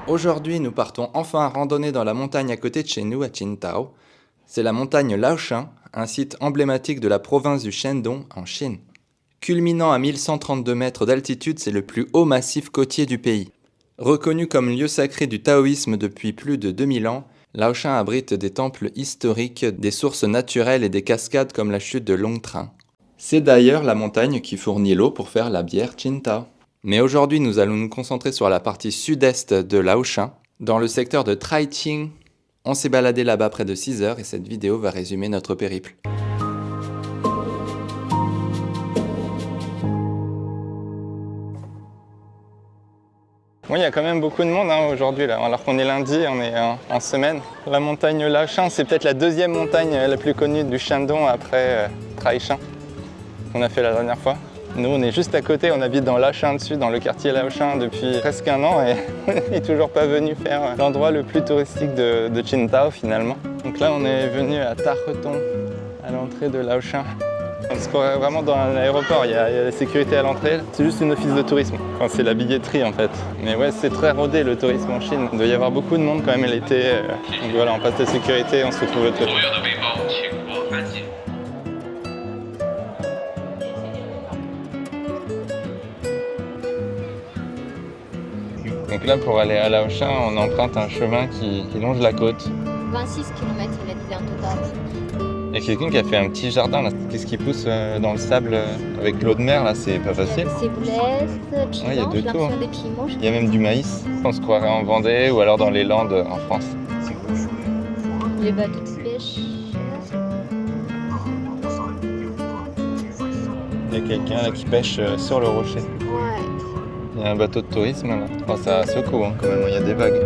Aujourd'hui, nous partons enfin randonner dans la montagne à côté de chez nous, à Qingdao. C'est la montagne Laoshan, un site emblématique de la province du Shandong, en Chine. Culminant à 1132 mètres d'altitude, c'est le plus haut massif côtier du pays. Reconnu comme lieu sacré du taoïsme depuis plus de 2000 ans, Laoshan abrite des temples historiques, des sources naturelles et des cascades comme la chute de Longtrang. C'est d'ailleurs la montagne qui fournit l'eau pour faire la bière Qingdao. Mais aujourd'hui, nous allons nous concentrer sur la partie sud-est de Laoshan, dans le secteur de Traiqing. On s'est baladé là-bas près de 6 heures et cette vidéo va résumer notre périple. Bon, il y a quand même beaucoup de monde aujourd'hui, là, alors qu'on est lundi, on est en semaine. La montagne Laoshan, c'est peut-être la deuxième montagne la plus connue du Shandong après Traiqing, qu'on a fait la dernière fois. Nous, on est juste à côté, on habite dans Laoshan dessus, dans le quartier Laoshan depuis presque un an et on n'est toujours pas venu faire l'endroit le plus touristique de Qingdao finalement. Donc là, on est venu à Tareton, à l'entrée de Laoshan. On se croirait vraiment dans l'aéroport, il y a la sécurité à l'entrée, c'est juste une office de tourisme. Enfin, c'est la billetterie en fait. Mais ouais, c'est très rodé le tourisme en Chine. Il doit y avoir beaucoup de monde quand même l'été. Donc voilà, on passe la sécurité, on se retrouve de l'autre côté. Donc là, pour aller à Laoshan, on emprunte un chemin qui longe la côte. 26 km, il a dit en total. Il y a quelqu'un qui a fait un petit jardin là. Qu'est-ce qui pousse dans le sable avec l'eau de mer là, c'est pas facile. C'est blesse, Ouais, il y a de tout. Hein. des piments. Il y a même du maïs. On se croirait en Vendée ou alors dans les Landes en France. Les bateaux de pêche. Il y a quelqu'un là qui pêche sur le rocher. Ouais. Il y a un bateau de tourisme là. Oh, ça secoue hein, quand même, il y a des vagues.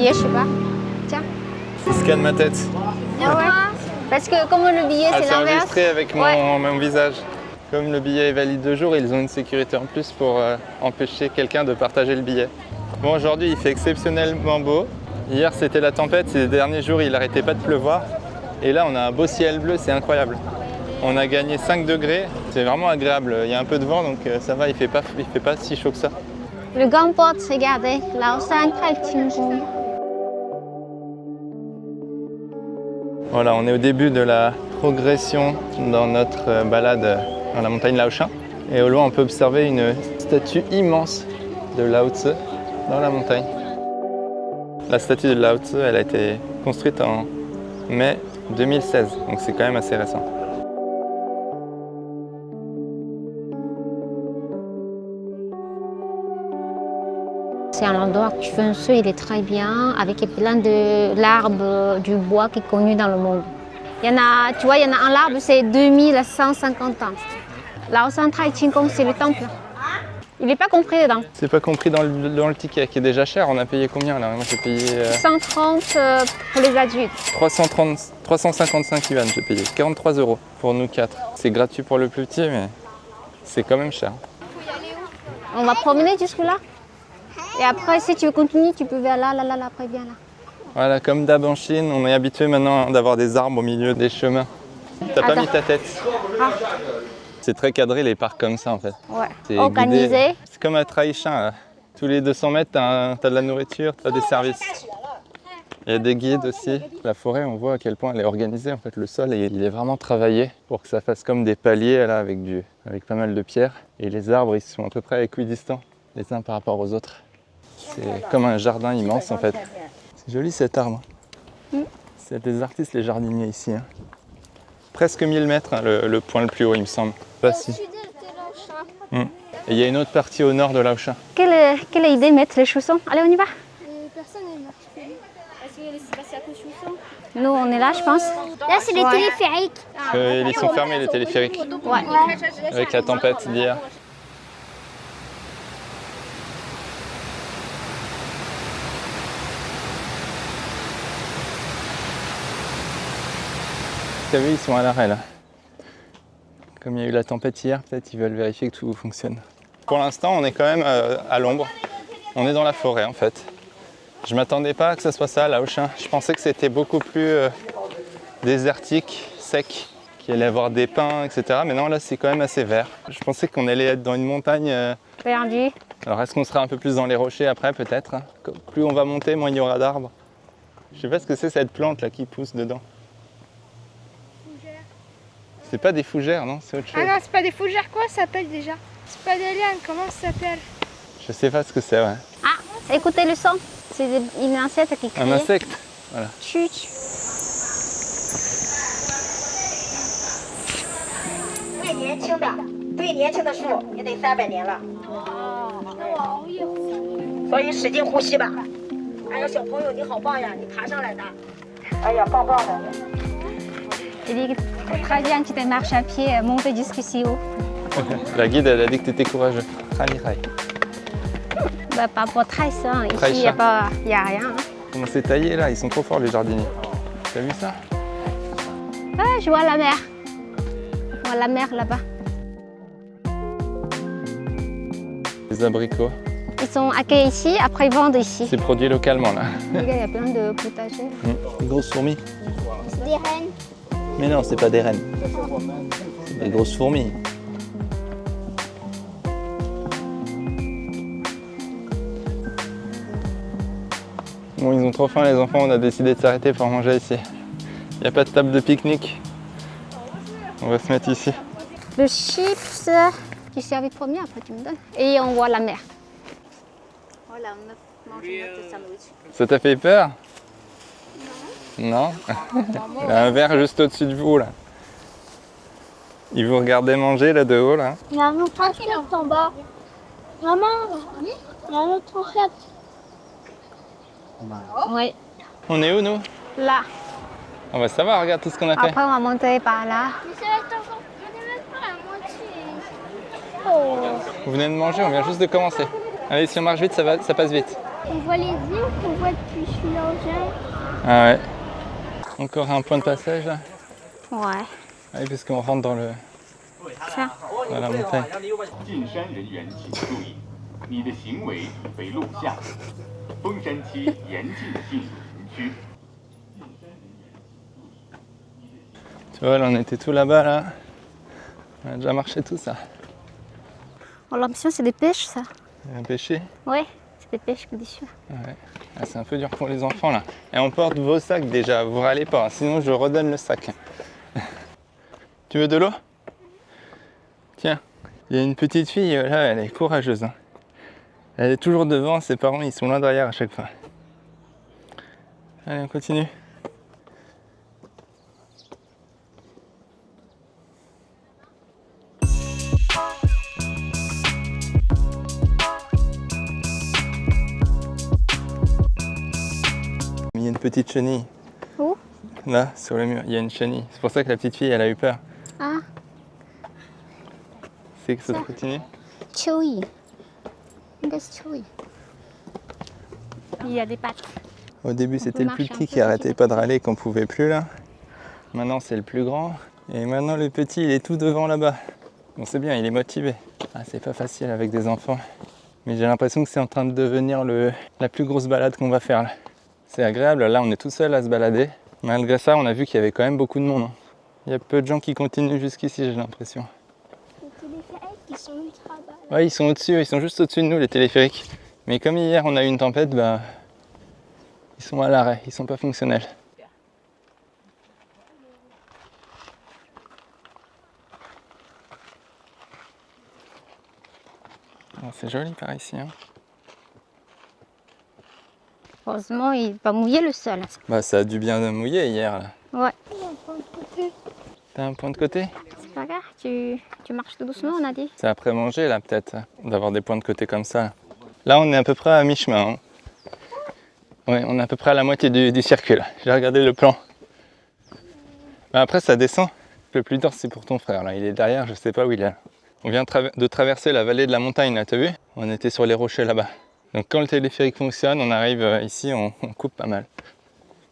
Je sais pas. Tiens. Il scanne ma tête. Ah ouais. Parce que comme le billet c'est C'est l'inverse. enregistré avec mon visage. Comme le billet est valide 2 jours, ils ont une sécurité en plus pour empêcher quelqu'un de partager le billet. Bon, aujourd'hui il fait exceptionnellement beau. Hier c'était la tempête, ces derniers jours il n'arrêtait pas de pleuvoir. Et là on a un beau ciel bleu, c'est incroyable. On a gagné 5 degrés, c'est vraiment agréable. Il y a un peu de vent donc ça va, il fait pas si chaud que ça. Le grand porte, regardez, Laoshan Traiqing. Voilà, on est au début de la progression dans notre balade dans la montagne Laoshan. Et au loin, on peut observer une statue immense de Lao Tzu dans la montagne. La statue de Lao Tzu, elle a été construite en mai 2016, donc c'est quand même assez récent. C'est un endroit chanceux, il est très bien, avec plein de l'arbre du bois qui est connu dans le monde. Il y en a, tu vois, il y en a un arbre, c'est 2150 ans. Laoshan Traiqing, c'est le temple. Il n'est pas compris dedans. C'est pas compris dans le ticket, qui est déjà cher. On a payé combien là? Moi j'ai payé 130 pour les adultes. 355 yuan, j'ai payé 43 € pour nous 4. C'est gratuit pour le plus petit, mais c'est quand même cher. On va promener jusque-là. Et après, si tu veux continuer, tu peux vers là, après bien là. Voilà, comme d'hab en Chine, on est habitué maintenant d'avoir des arbres au milieu des chemins. T'as pas mis ta tête. Ah. C'est très cadré les parcs comme ça en fait. Ouais. C'est Organisé. guidé. C'est comme à Traiqing, là. Tous les 200 mètres, t'as de la nourriture, t'as des services. Il y a des guides aussi. La forêt, on voit à quel point elle est organisée. En fait, le sol, il est vraiment travaillé pour que ça fasse comme des paliers là, avec pas mal de pierres. Et les arbres, ils sont à peu près équidistants les uns par rapport aux autres. C'est comme un jardin immense en fait. C'est joli cet arbre. C'est des artistes les jardiniers ici. Hein. Presque 1000 mètres, hein, le point le plus haut il me semble. Pas si. Et il y a une autre partie au nord de Laoshan. Quelle idée mettre les chaussons? Allez, on y va. Personne n'est marqué. Parce que c'est à cause chaussons. Nous, on est là, je pense. Là, c'est les téléphériques. Ils sont fermés les téléphériques. Ouais. Avec la tempête d'hier. T'as vu, ils sont à l'arrêt là. Comme il y a eu la tempête hier, peut-être ils veulent vérifier que tout fonctionne. Pour l'instant, on est quand même à l'ombre. On est dans la forêt en fait. Je m'attendais pas à que ce soit ça, Laoshin. Je pensais que c'était beaucoup plus désertique, sec, qu'il allait y avoir des pins, etc. Mais non, là c'est quand même assez vert. Je pensais qu'on allait être dans une montagne. Perdu. Alors est-ce qu'on sera un peu plus dans les rochers après peut-être? Plus on va monter, moins il y aura d'arbres. Je sais pas ce que c'est cette plante là qui pousse dedans. Fougères. C'est pas des fougères, non? C'est autre chose. Ah non, c'est pas des fougères, quoi ça s'appelle déjà? C'est pas des lianes, comment ça s'appelle? Je sais pas ce que c'est, ouais. Ah, écoutez le son. C'est une insecte qui crie. Un insecte. Chut. 最年轻的，最年轻的树也得300年了。所以使劲呼吸吧。哎呀，小朋友你好棒呀，你爬上来的。哎呀，棒棒的。 Il dit que c'est très bien que tu te marches à pied, monter jusqu'ici haut. La guide, elle a dit que t'étais courageux. Rally, rally. Bah, pas pour très ça. Ici, Très il n'y a, ça. y a rien. Comment c'est taillé là? Ils sont trop forts les jardiniers. T'as vu ça? Ah, je vois la mer. Je vois la mer là-bas. Les abricots. Ils sont accueillis ici, après ils vendent ici. C'est produit localement là. Regarde, il y a plein de potagers. Des grosses fourmis. C'est des rennes. Mais non, c'est pas des rennes. C'est des grosses fourmis. Bon, ils ont trop faim les enfants, on a décidé de s'arrêter pour manger ici. Il n'y a pas de table de pique-nique. On va se mettre ici. Le chips qui servait premier, après tu me donnes. Et on voit la mer. Voilà, on a mangé notre sandwich. Ça t'a fait peur? Non. Il y a un verre juste au-dessus de vous là. Ils vous regardaient manger là de haut là. Il y a un autre assiette en bas. Maman, il y a un autre assiette. Oui, On est où nous? là. On va savoir, regarde tout ce qu'on a fait. Après, on va monter par là. Mais ça va être encore. On est même pas à la moitié. Oh. Vous venez de manger, on vient juste de commencer. Allez, si on marche vite, ça passe vite. On voit les îles qu'on voit depuis Fulangin. Ah ouais. Encore un point de passage là. Ouais. Allez, parce qu'on rentre dans Ça. la montagne. 进山人员请注意，你的行为已被录下。封山期严禁进入营区。 Tu vois, là, on était tout là-bas là. On a déjà marché tout ça. Oh, l'ambition, c'est des pêches, ça. Il y a un pêcher. Ouais, c'est des pêches délicieuses. Ouais. Ah, c'est un peu dur pour les enfants là. Et on porte vos sacs déjà, vous râlez pas, sinon je redonne le sac. Tu veux de l'eau? Tiens, il y a une petite fille là, elle est courageuse. Hein. Elle est toujours devant, ses parents ils sont loin derrière à chaque fois. Allez, on continue. Il y a une petite chenille. Où? Là, sur le mur, il y a une chenille. C'est pour ça que la petite fille, elle a eu peur. Ah, C'est que ça continue. chewy. Qu'est-ce que chewy? Il y a des pattes. Au début, c'était le plus marcher un petit peu qui arrêtait pas de râler qu'on pouvait plus là. Maintenant, c'est le plus grand. Et maintenant, le petit, il est tout devant là-bas. Bon, c'est bien, il est motivé. Ah, c'est pas facile avec des enfants. Mais j'ai l'impression que c'est en train de devenir la plus grosse balade qu'on va faire là. C'est agréable, là on est tout seul à se balader. Malgré ça, on a vu qu'il y avait quand même beaucoup de monde. Hein. Il y a peu de gens qui continuent jusqu'ici, j'ai l'impression. Les téléphériques qui sont ultra bas. Ouais, ils sont au-dessus, ils sont juste au-dessus de nous, les téléphériques. Mais comme hier on a eu une tempête, bah, ils sont à l'arrêt, ils sont pas fonctionnels. Bon, c'est joli par ici. Hein. Heureusement, il n'est pas mouillé le sol. Bah, ça a dû bien mouiller hier. Là. Ouais, T'as un point de côté? c'est pas grave, tu marches tout doucement, on a dit. C'est après manger là peut-être, d'avoir des points de côté comme ça. Là on est à peu près à mi-chemin. Hein. Ouais, on est à peu près à la moitié du circuit là. J'ai regardé le plan. Mais après ça descend. Le plus dur c'est pour ton frère là, il est derrière, je sais pas où il est. On vient de traverser la vallée de la montagne là, t'as vu? On était sur les rochers là-bas. Donc quand le téléphérique fonctionne, on arrive ici, on coupe pas mal.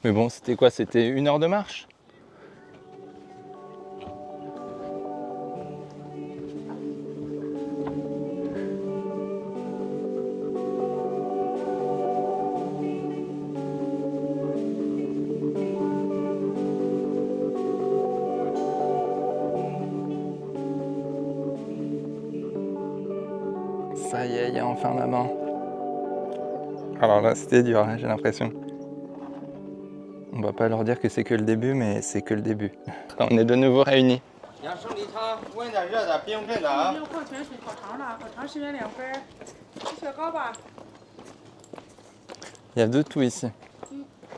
Mais bon, c'était quoi? C'était 1 heure de marche? Ça y est, il y a enfin maman. Alors là, c'était dur, hein, j'ai l'impression. On va pas leur dire que c'est que le début, mais c'est que le début. On est de nouveau réunis. 杨生理他温点热的，冰镇的啊。要矿泉水好长了，好长时间2分。吃雪糕吧。 Il y a de tout ici.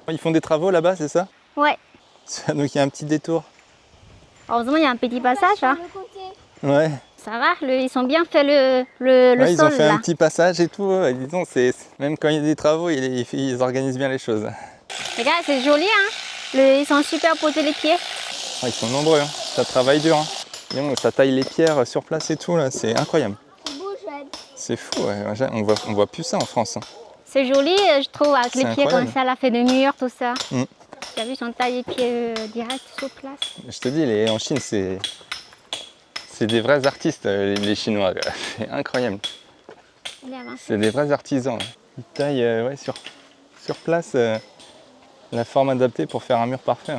Ils font des travaux là-bas, c'est ça? Ouais. Donc il y a un petit détour. Heureusement, il y a un petit passage. Hein. Ouais. Ça va, ils sont bien fait le Ouais, ils sol ont fait là. un petit passage et tout. Disons, même quand il y a des travaux, ils organisent bien les choses. Regarde, c'est joli, hein. Ils sont super posés les pieds. Ils sont nombreux, hein. Ça travaille dur. Hein. Disons, ça taille les pierres sur place et tout, là. C'est incroyable. C'est fou, ouais. On voit plus ça en France. Hein. C'est joli, je trouve, avec les pieds incroyable. comme ça, là, fait des murs, tout ça. Mm. Tu as vu, ils sont taillés pieds direct sur place. Je te dis, en Chine, c'est des vrais artistes, les Chinois. C'est incroyable. Il est avancé. C'est des vrais artisans. Ils taillent ouais, sur place la forme adaptée pour faire un mur parfait.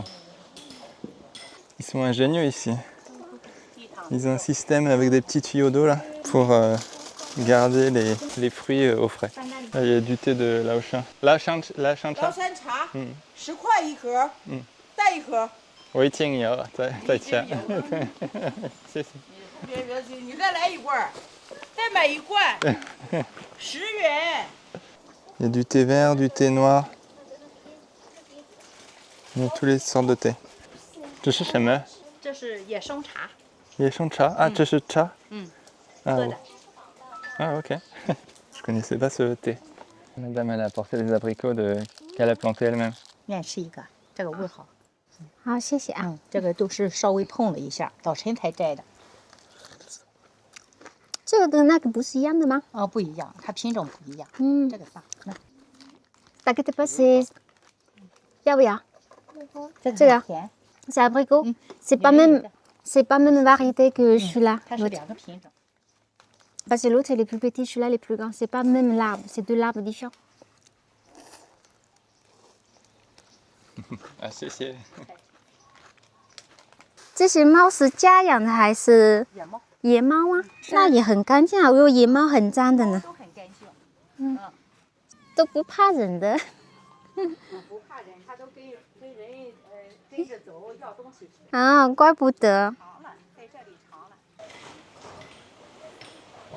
Ils sont ingénieux ici. Ils ont un système avec des petits tuyaux d'eau là pour garder les fruits au frais. Là, il y a du thé de Laoshan. Laoshan cha. 崂山茶，10块1盒，带1盒。我已经有在家。谢谢。你再来1罐，再买1罐，10元。 Il y a du thé vert, du thé noir. Il y a toutes les sortes de thé. 这是什么？这是野生茶。野生茶啊，这是茶。Ah, 喝的。 Ah, ok. Je connaissais pas ce thé. Madame, elle a apporté les abricots qu'elle a plantés elle-même. 愿吃一个，这个味好。好，谢谢啊。这个都是稍微碰了一下，早晨才摘的。这个跟那个不是一样的吗？哦，不一样，它品种不一样。嗯这个大，那，t'inquiète pas, c'est 要不要？这这个甜， C'est abricot. C'est pas 里面有 même, 一个 c'est pas même variété que celui-là. 它是 l'autre. 2个品种。 Parce que l'autre, il est plus petit, celui-là, il est plus grand. C'est pas même l'arbre, c'est 2 arbres différents. Ah, c'est. 这些猫是家养的还是野猫野猫啊？那也很干净啊，我有野猫很脏的呢，都很干净，都不怕人的。不怕人，它都跟人跟着走，要东西吃。啊，怪不得。长了，在这里长了。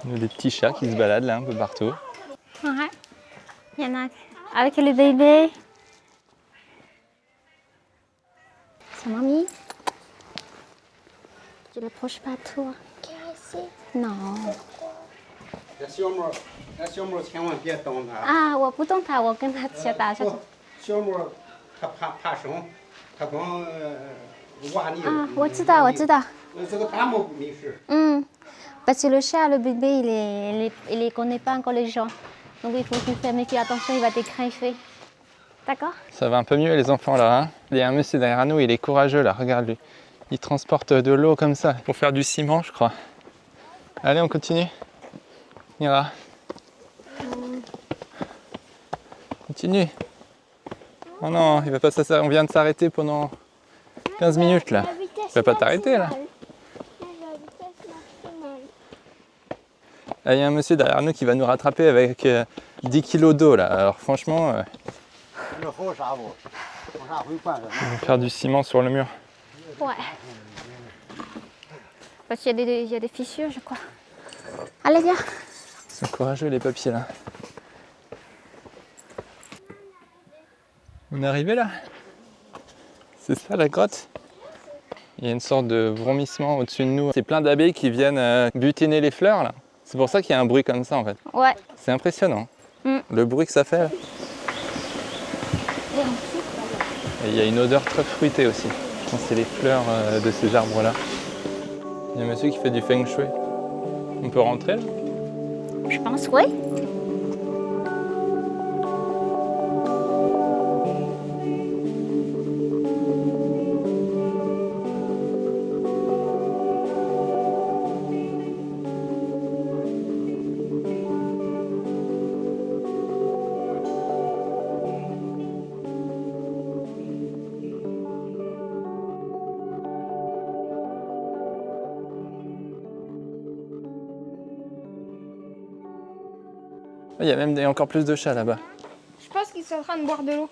Il y a des petits chats qui se baladent là un peu partout. Ouais. Il y en a avec le bébé. C'est mamie. Tu l'approches pas toi. Non. 那小猫千万别动它。啊，我不动它，我跟它小打下去。小猫它怕生，它光挖泥。啊，我知道，我知道。这个大猫没事。Parce que le chat, le bébé, il les connaît pas encore les gens. Donc il faut que tu fasses méfier, attention, il va t'écraser. D'accord? Ça va un peu mieux les enfants là. Hein. Il y a un monsieur derrière nous, il est courageux là, regarde-lui. Il transporte de l'eau comme ça pour faire du ciment, je crois. Allez, on continue. Mira. Continue. Oh non, il va pas s'arrêter. On vient de s'arrêter pendant 15 minutes là. Il va pas t'arrêter là. Là, il y a un monsieur derrière nous qui va nous rattraper avec 10 kilos d'eau là. Alors franchement, on va faire du ciment sur le mur. Ouais. Parce qu'il y a des fissures, je crois. Allez, viens. Ils sont courageux les papiers là. On est arrivé là. C'est ça la grotte. Il y a une sorte de vomissement au-dessus de nous. C'est plein d'abeilles qui viennent butiner les fleurs là. C'est pour ça qu'il y a un bruit comme ça en fait. Ouais. C'est impressionnant. Le bruit que ça fait. Là. Et il y a une odeur très fruitée aussi. Je pense que c'est les fleurs de ces arbres là. Il y a un monsieur qui fait du feng shui. On peut rentrer là? Je pense, oui. Il y a même encore plus de chats là-bas. Je pense qu'ils sont en train de boire de l'eau.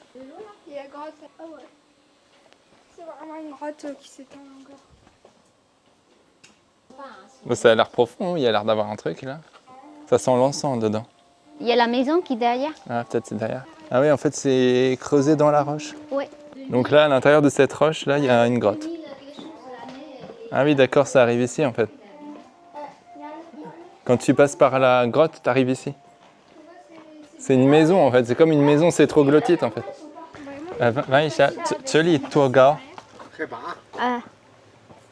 Il y a grotte. Ah ouais. C'est vraiment une grotte qui s'étend encore. Bon, ça a l'air profond, il y a l'air d'avoir un truc là. Ça sent l'encens dedans. Il y a la maison qui est derrière. Ah, peut-être c'est derrière. Ah oui, en fait, c'est creusé dans la roche. Oui. Donc là, à l'intérieur de cette roche, là, il y a une grotte. Ah oui, d'accord, ça arrive ici en fait. Quand tu passes par la grotte, tu arrives ici. C'est une maison en fait, c'est comme une maison, c'est troglodyte en fait. 问一下，这里多高？海拔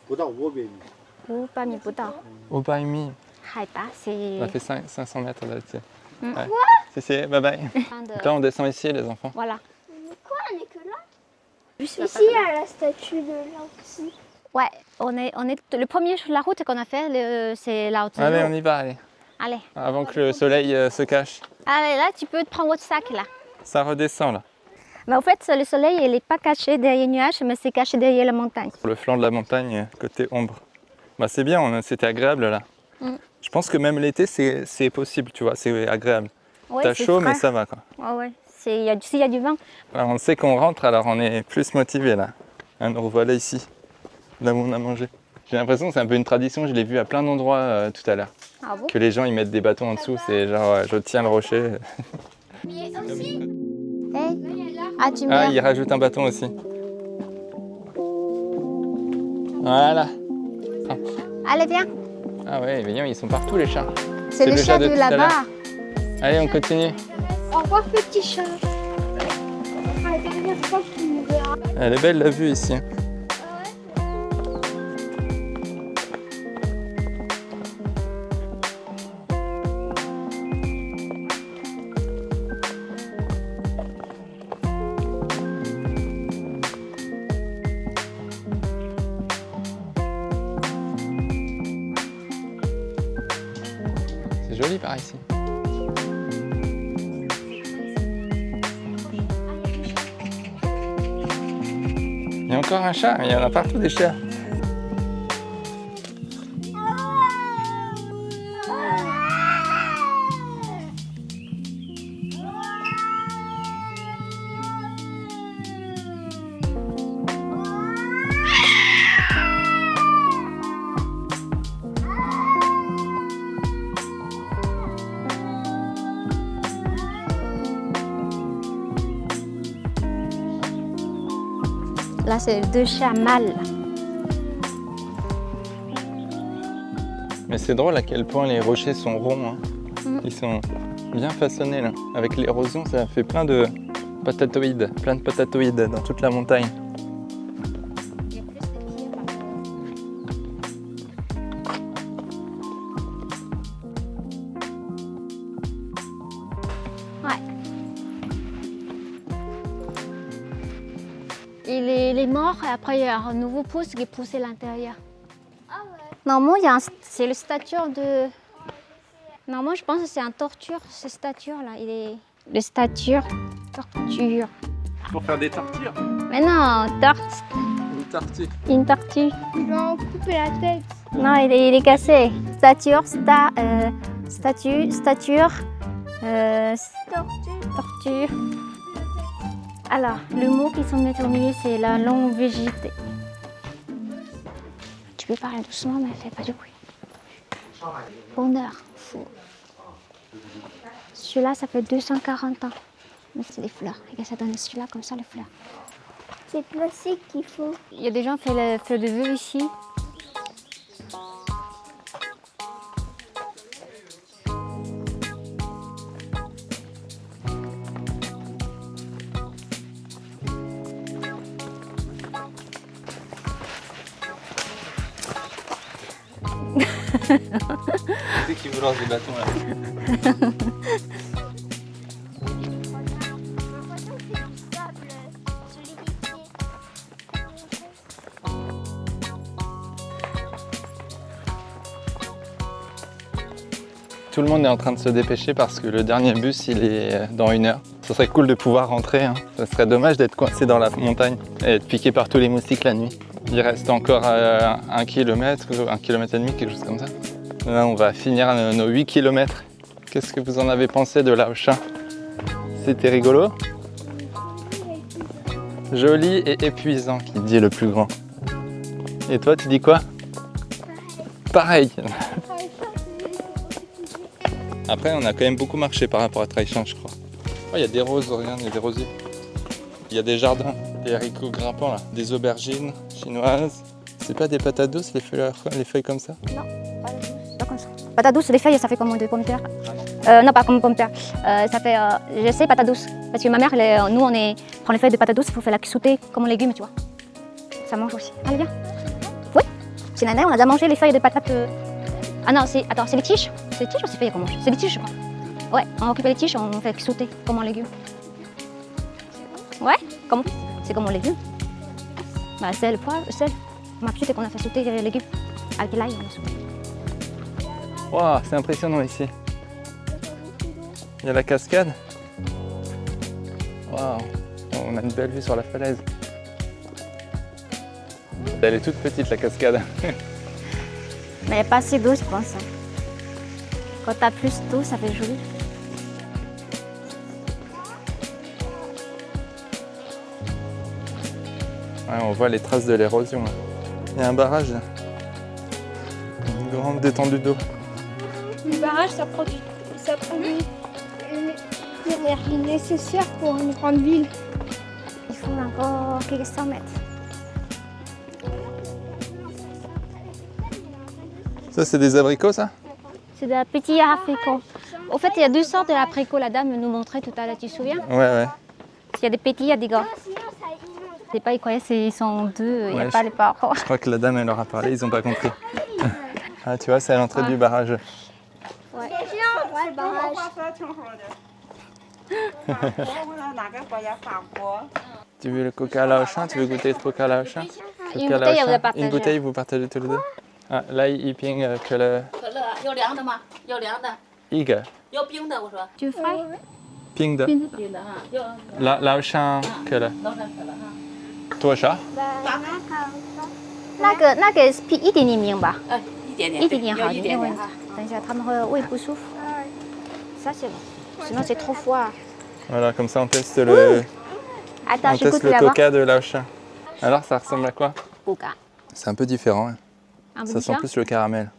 不到500米。 500米不到。 500 米。 海拔c'est. Ça fait 500 mètres là-dessus. Ouais. C'est, bye bye. Donc là, on descend ici, les enfants. Voilà. Quoi, on est que là? Ici, il y a la statue de Lao Tzu. Ouais, on est le premier sur la route qu'on a fait, c'est Lao Tzu. Allez, on y va, allez. Allez. Avant que le soleil se cache. Allez, là, tu peux prendre votre sac là. Ça redescend là. Mais en fait, le soleil, il n'est pas caché derrière les nuages, mais c'est caché derrière la montagne. Sur le flanc de la montagne, côté ombre. Bah, c'est bien, c'était agréable là. Je pense que même l'été, c'est possible, tu vois, c'est agréable. Ouais, T'as chaud, frais. mais ça va quoi. Ouais, s'il y a du vent. Alors, on sait qu'on rentre, alors on est plus motivé là. Nous revoilà ici, là où on a mangé. J'ai l'impression que c'est un peu une tradition, je l'ai vu à plein d'endroits tout à l'heure. Ah bon? Que les gens ils mettent des bâtons en dessous, c'est genre je tiens le rocher. Hey. Ah, tu Ah, mets. il rajoute un bâton aussi. Voilà. Allez, viens. Ah ouais, voyons, ils sont partout les chats. C'est le chat de tout à l'heure. là-bas. Allez, on continue. Au revoir, petit chat. La dernière fois que tu me verras. Elle est belle la vue ici. C'est joli par ici. Il y a encore un chat, mais il y en a partout des chats. Là, c'est 2 chats mâles. Mais c'est drôle à quel point les rochers sont ronds. Hein. Ils sont bien façonnés là. Avec l'érosion, ça fait plein de patatoïdes dans toute la montagne. Il est mort et après, il y a un nouveau pouce qui est poussé à l'intérieur. Ah ouais. Normalement, c'est le stature de. Normalement, je pense que c'est un torture, ce stature-là. Il est. Le stature. Torture. Pour faire des tortures. Mais non, Une tortue. une tortue. Ils lui ont coupé la tête. Non, il est cassé. Stature, stature, tortue. Alors, le mot qui sont mis au milieu, c'est la longue végétée. Tu peux parler doucement, mais fais pas du bruit. Bonheur. Celui-là, ça fait 240 ans. Mais c'est des fleurs. Regarde, ça donne celui-là comme ça, les fleurs. C'est plastique qu'il faut. Il y a des gens qui font le feu de vœux ici. C'est qui vous lance des bâtons là. Tout le monde est en train de se dépêcher parce que le dernier bus il est dans 1 heure. Ce serait cool de pouvoir rentrer, hein. Ça serait dommage d'être coincé dans la montagne et être piqué par tous les moustiques la nuit. Il reste encore 1 kilomètre ou 1,5 km, quelque chose comme ça. Là on va finir nos 8 km Qu'est-ce que vous en avez pensé de Laoshan? C'était rigolo? Joli et épuisant, qui dit le plus grand. Et toi, tu dis quoi? Pareil. Après, on a quand même beaucoup marché par rapport à Taishan, je crois. Oh, il y a des roses, regarde, il y a des rosiers. Il y a des jardins, des haricots grimpants là, des aubergines chinoises. C'est pas des patates douces, les feuilles comme ça? Non, pas comme ça. Patates douces, les feuilles, ça fait comme des pommes de terre. Non, pas comme pommes de terre. Ça fait, je sais, patates douces. Parce que ma mère, nous, prend les feuilles de patates douces pour faire la sauter comme légumes, tu vois. Ça mange aussi. Allez, viens. Oui, c'est Nana, on a déjà mangé les feuilles de patates. Ah non, c'est les tiges. C'est les tiges ou c'est feuilles qu'on mange? C'est les tiges, je crois. Ouais, on récupère les tiges, on fait sauter comme un légume. Ouais, c'est comme un légume. Bah, sel, poivre, sel. Ma petite, qu'on a fait sauter les légumes. Avec l'ail, on a sauté. Waouh, c'est impressionnant ici. Il y a la cascade. Waouh, on a une belle vue sur la falaise. Elle est toute petite la cascade. Mais il n'y a pas assez d'eau, je pense. Quand tu as plus d'eau, ça fait joli. Ouais, on voit les traces de l'érosion. Il y a un barrage là. Une grande détendue d'eau. Le barrage, ça produit l'énergie nécessaire pour une grande ville. Il faut encore quelques 100 mètres. Ça, c'est des abricots, ça? C'est des petits abricots. Au fait, il y a deux sortes d'abricots. La dame nous montrait tout à l'heure, tu te souviens? Ouais. Il y a des petits, il y a des grands. Je sais pas, ils sont deux, il n'y a pas les parents. Je crois que la dame, elle leur a parlé, ils n'ont pas compris. Ah, tu vois, c'est à l'entrée du barrage. Ouais. Le barrage. Tu veux le coca Laoshan? Tu veux goûter le coca Laoshan? Une bouteille, on va partager. Une bouteille, vous partagez tous les deux? Ah, là, il ping que le... Iga. Tu veux frais? Ping de. Laoshan que le. Toi, chat? 那个是一点点明吧？一点点好，一点点啊。等一下，他们会胃不舒服。Ça c'est bon. Sinon c'est trop froid. Voilà, comme ça on teste le, Attends, on je teste goûte le là-bas. coca de Laoshan. Alors, ça ressemble à quoi? Coca. C'est un peu différent. Hein. Un peu Ça sent différent? plus le caramel.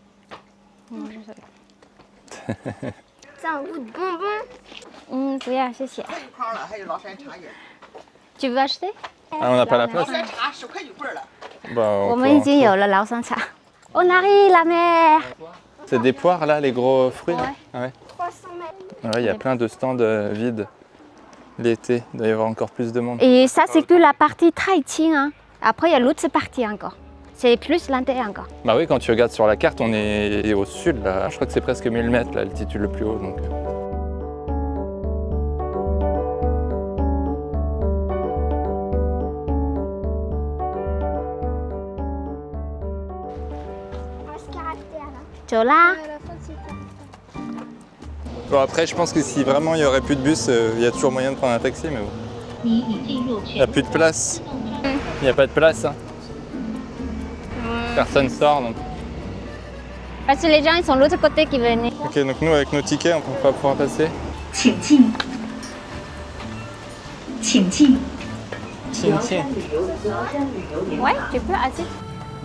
Ça a un goût de bonbon. 不要，谢谢。Tu veux acheter? Ah, on n'a pas la place? 茶10块1罐了。 Bah, 我们已经有了老山茶。On arrive la mer. C'est des poires là, les gros fruits? Ouais. Ah ouais. 300 mètres. Ouais, il y a plein de stands vides. L'été, il doit y avoir encore plus de monde. Et ça, c'est que la partie Taïqing. Hein. Après, il y a l'autre partie encore. C'est plus l'intérieur encore. Bah oui, quand tu regardes sur la carte, on est au sud là. Je crois que c'est presque 1000 mètres l'altitude le plus haut. Donc... Tu là? Bon, après, je pense que si vraiment il n'y aurait plus de bus, il y a toujours moyen de prendre un taxi, mais bon. Il n'y a plus de place. Il n'y a pas de place. Hein. Personne sort donc. Parce que les gens, ils sont de l'autre côté qui venaient. Ok, donc nous, avec nos tickets, on ne peut pas pouvoir passer. Ouais, tu peux, assis.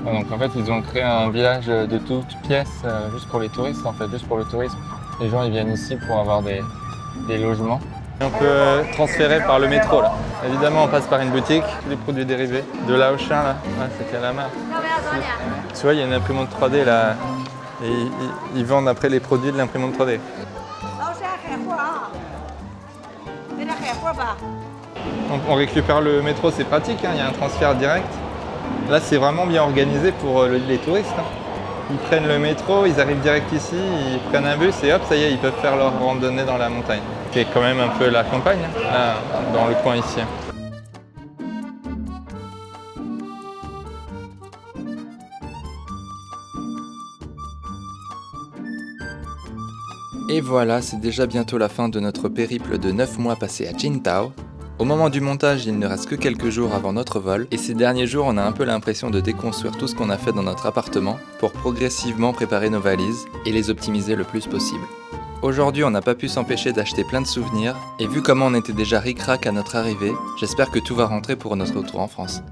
Ah, donc en fait, ils ont créé un village de toutes pièces juste pour les touristes, en fait, juste pour le tourisme. Les gens, ils viennent ici pour avoir des logements. Et on peut transférer par le métro, là. Évidemment, on passe par une boutique, les produits dérivés. De Laoshan, là, ouais, c'est Calama. Tu vois, il y a une imprimante 3D, là. Et ils vendent après les produits de l'imprimante 3D. On récupère le métro, c'est pratique, hein, il y a un transfert direct. Là, c'est vraiment bien organisé pour les touristes. Hein. Ils prennent le métro, ils arrivent direct ici, ils prennent un bus et hop, ça y est, ils peuvent faire leur randonnée dans la montagne. Qui est quand même un peu la campagne, hein, là, dans le coin ici. Et voilà, c'est déjà bientôt la fin de notre périple de 9 mois passé à Qingdao. Au moment du montage, il ne reste que quelques jours avant notre vol, et ces derniers jours, on a un peu l'impression de déconstruire tout ce qu'on a fait dans notre appartement pour progressivement préparer nos valises et les optimiser le plus possible. Aujourd'hui, on n'a pas pu s'empêcher d'acheter plein de souvenirs, et vu comment on était déjà ric-rac à notre arrivée, j'espère que tout va rentrer pour notre retour en France.